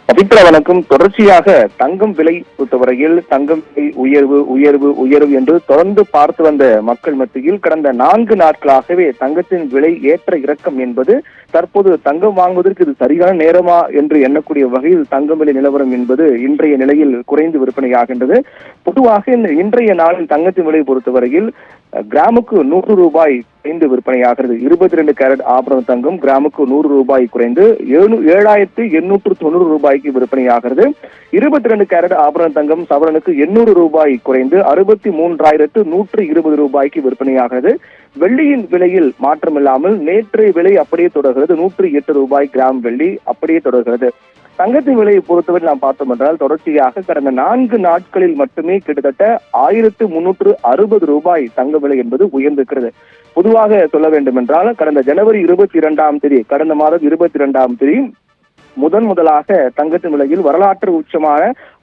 பவித்ரா வணக்கம். தொடர்ச்சியாக தங்கம் விலை பொறுத்தவரையில் தங்கம் விலை உயர்வு உயர்வு உயர்வு என்று தொடர்ந்து பார்த்து வந்த மக்கள் மத்தியில் கடந்த 4 நாட்களாகவே தங்கத்தின் விலை ஏற்ற இறக்கம் என்பது தற்போது தங்கம் வாங்குவதற்கு இது சரியான நேரமா என்று எண்ணக்கூடிய வகையில் தங்கம் விலை நிலவரம் என்பது இன்றைய நிலையில் குறைந்து விற்பனையாகின்றது. பொதுவாக இன்றைய நாளில் தங்கத்தின் விலை பொறுத்தவரையில் கிராமுக்கு 100 ரூபாய் குறைந்து விற்பனையாகிறது. 22 கேரட் ஆபரண தங்கம் கிராமுக்கு 100 ரூபாய் குறைந்து 7,890 ரூபாய்க்கு விற்பனையாகிறது. 22 கேரட் ஆபரண தங்கம் சவரனுக்கு 800 ரூபாய் குறைந்து 63,120 ரூபாய்க்கு விற்பனையாகிறது. வெள்ளியின் விலையில் மாற்றமில்லாமல் நேற்றைய விலை அப்படியே தொடர்கிறது. 108 ரூபாய் கிராம் வெள்ளி அப்படியே தொடர்கிறது. தங்கத்தின் விலையை பொறுத்தவரை நாம் பார்த்தோம் என்றால் தொடர்ச்சியாக கடந்த 4 நாட்களில் மட்டுமே கிட்டத்தட்ட 1,360 ரூபாய் தங்க விலை என்பது உயர்ந்திருக்கிறது. பொதுவாக சொல்ல வேண்டும் என்றால் கடந்த ஜனவரி 22ஆம் தேதி, கடந்த மாதம் 22ஆம் தேதி முதலாக தங்கத்தின் விலையில் வரலாற்று உச்சமான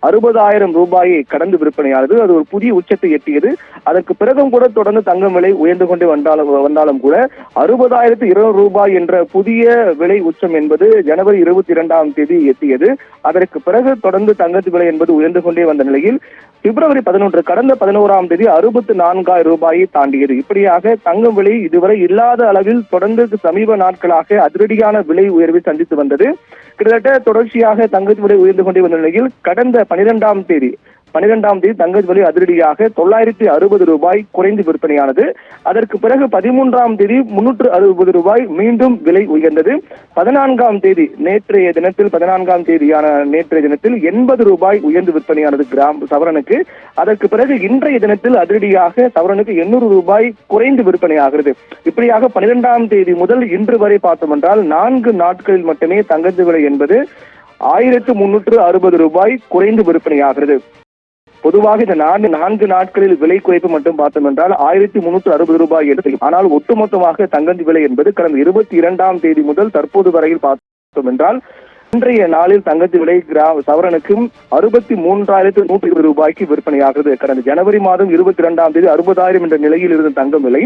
60,000 ரூபாயை கடந்து விற்பனையானது. அது ஒரு புதிய உச்சத்தை எட்டியது. அதற்கு பிறகும் கூட தொடர்ந்து தங்கம் விலை உயர்ந்து கொண்டே வந்தாலும் கூட 60,200 ரூபாய் என்ற புதிய விலை உச்சம் என்பது ஜனவரி 22ஆம் தேதி எட்டியது. அதற்கு பிறகு தொடர்ந்து தங்கத்தின் விலை என்பது உயர்ந்து கொண்டே வந்த நிலையில் பிப்ரவரி 11 கடந்த 11ஆம் தேதி 64,000 ரூபாயை தாண்டியது. இப்படியாக தங்கம் விலை இதுவரை இல்லாத அளவில் தொடர்ந்து சமீப நாட்களாக அதிரடியான விலை உயர்வை சந்தித்து வந்தது. கிட்டத்தட்ட தொடர்ச்சியாக தங்கத்தின் விலை உயர்ந்து கொண்டே வந்த நிலையில் கடந்த 12ஆம் தேதி தங்கத்தின் விலை அதிரடியாக 960 ரூபாய் குறைந்து விற்பனையானது. அதற்கு பிறகு 13ஆம் தேதி 360 ரூபாய் மீண்டும் விலை உயர்ந்தது. 14ஆம் தேதி நேற்றைய தினத்தில் 80 ரூபாய் உயர்ந்து விற்பனையானது கிராம் சவரனுக்கு. அதற்கு பிறகு இன்றைய தினத்தில் அதிரடியாக சவரனுக்கு 800 ரூபாய் குறைந்து விற்பனையாகிறது. இப்படியாக 12ஆம் தேதி முதல் இன்று வரை பார்த்தோம் என்றால் 4 நாட்களில் மட்டுமே தங்கத்தின் விலை என்பது 1,360 ரூபாய் குறைந்து விற்பனையாகிறது. பொதுவாக இந்த 4 நாட்களில் விலை குறைப்பு மட்டும் பார்த்தோம் என்றால் 1,360 ரூபாய் என்று. ஆனால் ஒட்டுமொத்தமாக தங்கத்தின் விலை என்பது கடந்த 22ஆம் தேதி முதல் தற்போது வரையில் பார்த்தோம் என்றால் இன்றைய நாளில் தங்கத்தின் விலை சவரனுக்கும் 63,120 ரூபாய்க்கு விற்பனையாகிறது. கடந்த ஜனவரி மாதம் 22ஆம் தேதி 60,000 என்ற நிலையில் இருந்த தங்கம் விலை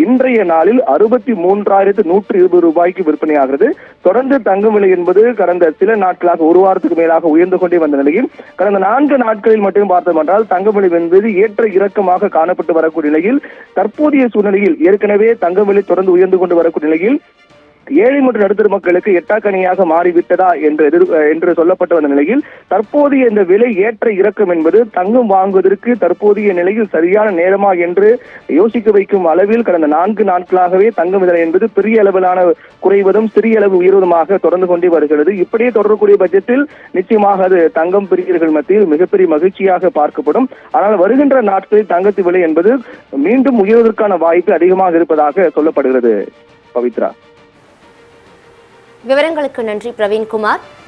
இன்றைய நாளில் 63,120 ரூபாய்க்கு விற்பனையாகிறது. தொடர்ந்து தங்கம் விலை என்பது கடந்த சில நாட்களாக ஒரு வாரத்துக்கு மேலாக உயர்ந்து கொண்டே வந்த நிலையில் கடந்த 4 நாட்களில் மட்டும் பார்த்தோம் என்றால் தங்கம் விலை என்பது ஏற்ற இறக்கமாக காணப்பட்டு வரக்கூடிய நிலையில் தற்போதைய சூழ்நிலையில் ஏற்கனவே தங்கம் விலை தொடர்ந்து உயர்ந்து கொண்டு வரக்கூடிய நிலையில் ஏழை மற்றும் நடுத்தர மக்களுக்கு எட்டாக்கணியாக மாறிவிட்டதா என்று சொல்லப்பட்டு வந்த நிலையில் தற்போதைய இந்த விலை ஏற்ற இறக்கம் என்பது தங்கம் வாங்குவதற்கு தற்போதைய நிலையில் சரியான நேரமா என்று யோசிக்க வைக்கும் அளவில் கடந்த 4 நாட்களாகவே தங்கம் விலை என்பது பெரிய அளவிலான குறைவதும் சிறிய அளவு உயர்வதுமாக தொடர்ந்து கொண்டே வருகிறது. இப்படியே தொடரக்கூடிய பட்சத்தில் நிச்சயமாக அது தங்கம் பிரியர்கள் மத்தியில் மிகப்பெரிய மகிழ்ச்சியாக பார்க்கப்படும். ஆனால் வருகின்ற நாட்களில் தங்கத்தின் விலை என்பது மீண்டும் உயர்வதற்கான வாய்ப்பு அதிகமாக இருப்பதாக சொல்லப்படுகிறது. பவித்ரா, விவரங்களுக்கு நன்றி பிரவீன்குமார்.